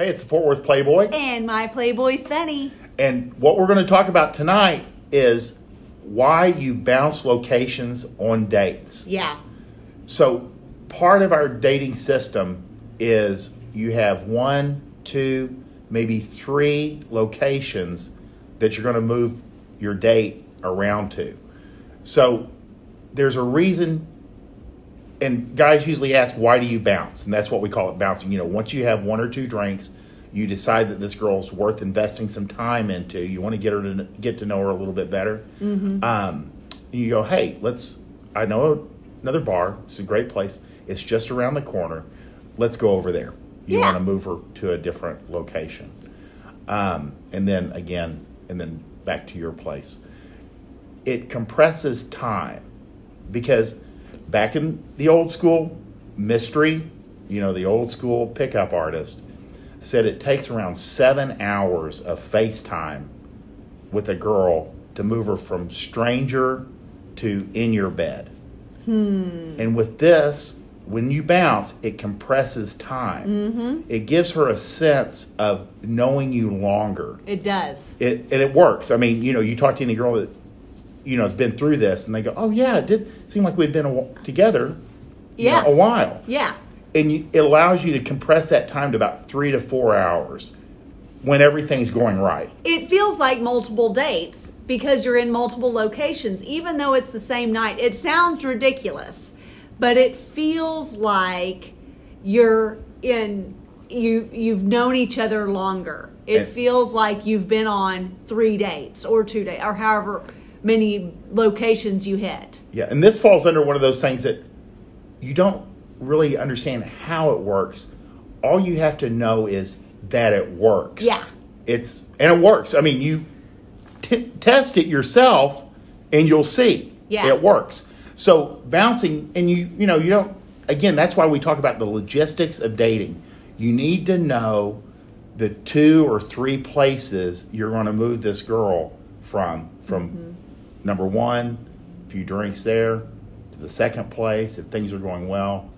Hey, it's the Fort Worth Playboy. And my Playboys Bunny. And what we're going to talk about tonight is why you bounce locations on dates. Yeah. So part of our dating system is you have 1, 2, maybe 3 locations that you're going to move your date around to. So there's a reason, and guys usually ask, why do you bounce? And that's what we call it, bouncing. You know, once you have 1 or 2 drinks, you decide that this girl's worth investing some time into. You want to get to know her a little bit better. Mm-hmm. You go, hey, I know another bar. It's a great place. It's just around the corner. Let's go over there. You want to move her to a different location. And then back to your place. It compresses time because back in the old school, Mystery, the old school pickup artist, said it takes around 7 hours of FaceTime with a girl to move her from stranger to in your bed. And with this, when you bounce, it compresses time. Mm-hmm. It gives her a sense of knowing you longer. It does. And it works. I mean, you talk to any girl that, has been through this, and they go, oh, yeah, it did seem like we'd been together a while. Yeah. And it allows you to compress that time to about 3 to 4 hours when everything's going right. It feels like multiple dates because you're in multiple locations, even though it's the same night. It sounds ridiculous, but it feels like you've known each other longer. It feels like you've been on 3 dates or 2 dates or however many locations you hit. Yeah, and this falls under one of those things that you don't really understand how it works. All you have to know is that it works. Yeah. And it works. I mean, you test it yourself and you'll see. Yeah. It works. So bouncing, and you don't, again, that's why we talk about the logistics of dating. You need to know the 2 or 3 places you're going to move this girl from number 1, a few drinks there, to the second place. If things are going well,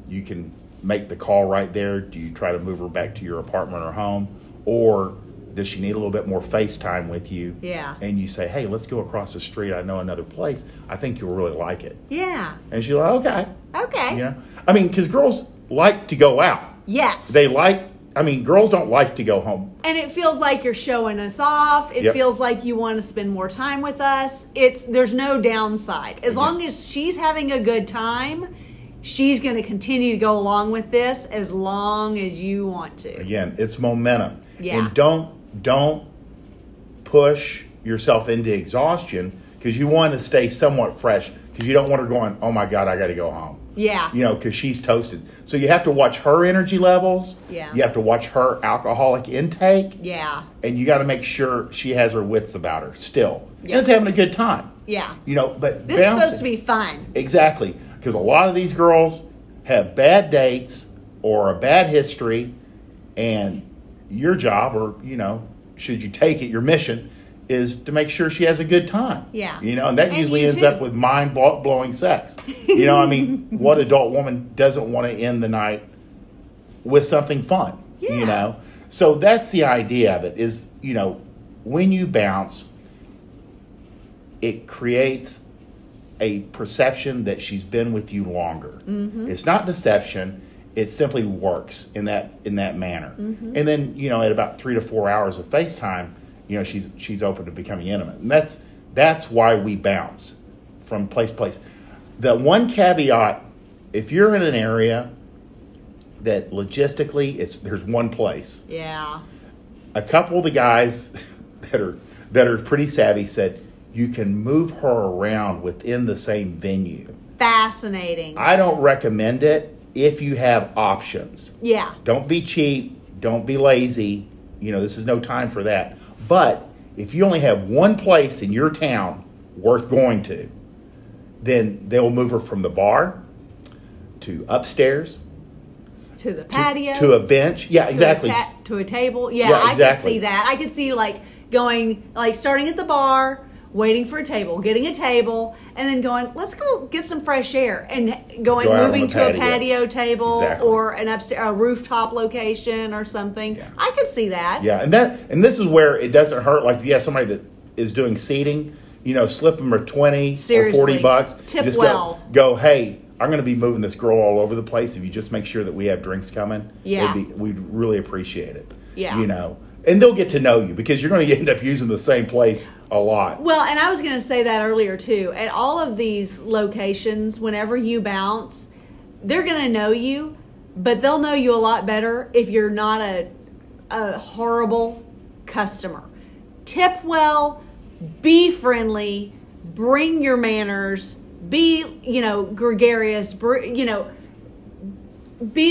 you can make the call right there. Do you try to move her back to your apartment or home? Or does she need a little bit more FaceTime with you? Yeah. And you say, hey, let's go across the street. I know another place. I think you'll really like it. Yeah. And she's like, okay. Okay. I mean, because girls like to go out. Yes. Girls don't like to go home. And it feels like you're showing us off. It feels like you want to spend more time with us. There's no downside. As long as she's having a good time, she's going to continue to go along with this as long as you want to. Again, it's momentum. Yeah. And don't push yourself into exhaustion because you want to stay somewhat fresh because you don't want her going, oh my God, I got to go home. Yeah. Because she's toasted. So you have to watch her energy levels. Yeah. You have to watch her alcoholic intake. Yeah. And you got to make sure she has her wits about her still. Yep. And it's having a good time. Yeah. But this is supposed to be fun. Exactly. Because a lot of these girls have bad dates or a bad history, and your job, or, should you take it, your mission is to make sure she has a good time. Yeah. And that usually ends up with mind-blowing sex. What adult woman doesn't want to end the night with something fun? Yeah. So that's the idea of it is, when you bounce, it creates a perception that she's been with you longer. Mm-hmm. It's not deception. It simply works in that manner. Mm-hmm. And then, at about 3 to 4 hours of FaceTime, she's open to becoming intimate. And that's why we bounce from place to place. The one caveat, if you're in an area that logistically there's one place. Yeah. A couple of the guys that are pretty savvy said you can move her around within the same venue. Fascinating. I don't recommend it if you have options. Yeah. Don't be cheap. Don't be lazy. This is no time for that. But if you only have one place in your town worth going to, then they'll move her from the bar to upstairs. To the patio. To a bench. Yeah, exactly. To a table. Yeah, exactly. I could see that. I could see going, starting at the bar, waiting for a table, getting a table, and then going, let's go get some fresh air, and moving to a patio table or an upstairs, a rooftop location or something. Yeah. I could see that. Yeah, and this is where it doesn't hurt. Like, somebody that is doing seating, slip them or 20 Seriously. or $40. Tip just well. Go, hey, I'm going to be moving this girl all over the place. If you just make sure that we have drinks coming, we'd really appreciate it. Yeah. And they'll get to know you because you're going to end up using the same place a lot. Well, and I was going to say that earlier too. At all of these locations, whenever you bounce, they're going to know you, but they'll know you a lot better if you're not a horrible customer. Tip well, be friendly, bring your manners, be, gregarious, be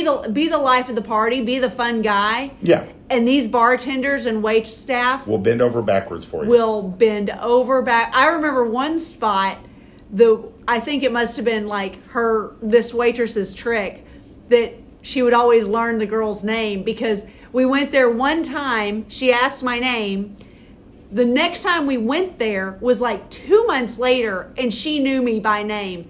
the life of the party, be the fun guy. Yeah. And these bartenders and wait staff will bend over backwards for you. Will bend over back. I remember one spot, I think it must have been like this waitress's trick, that she would always learn the girl's name, because we went there one time, she asked my name. The next time we went there was like 2 months later, and she knew me by name.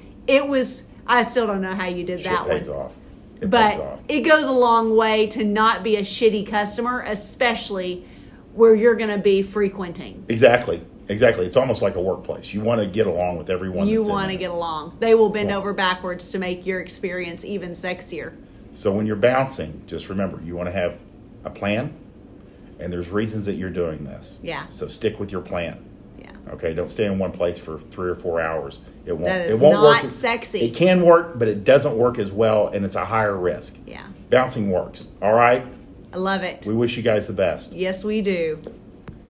I still don't know how you did that one. Pays off. But it goes a long way to not be a shitty customer, especially where you're going to be frequenting. Exactly. It's almost like a workplace. You want to get along with everyone. You want to get along. They will bend over backwards to make your experience even sexier. So when you're bouncing, just remember, you want to have a plan, and there's reasons that you're doing this. Yeah. So stick with your plan. Yeah. Okay, don't stay in one place for 3 or 4 hours. It won't. That is it won't not work. sexy. It can work, but it doesn't work as well, and it's a higher risk. Yeah. Bouncing works. All right. I love it. We wish you guys the best. Yes, we do.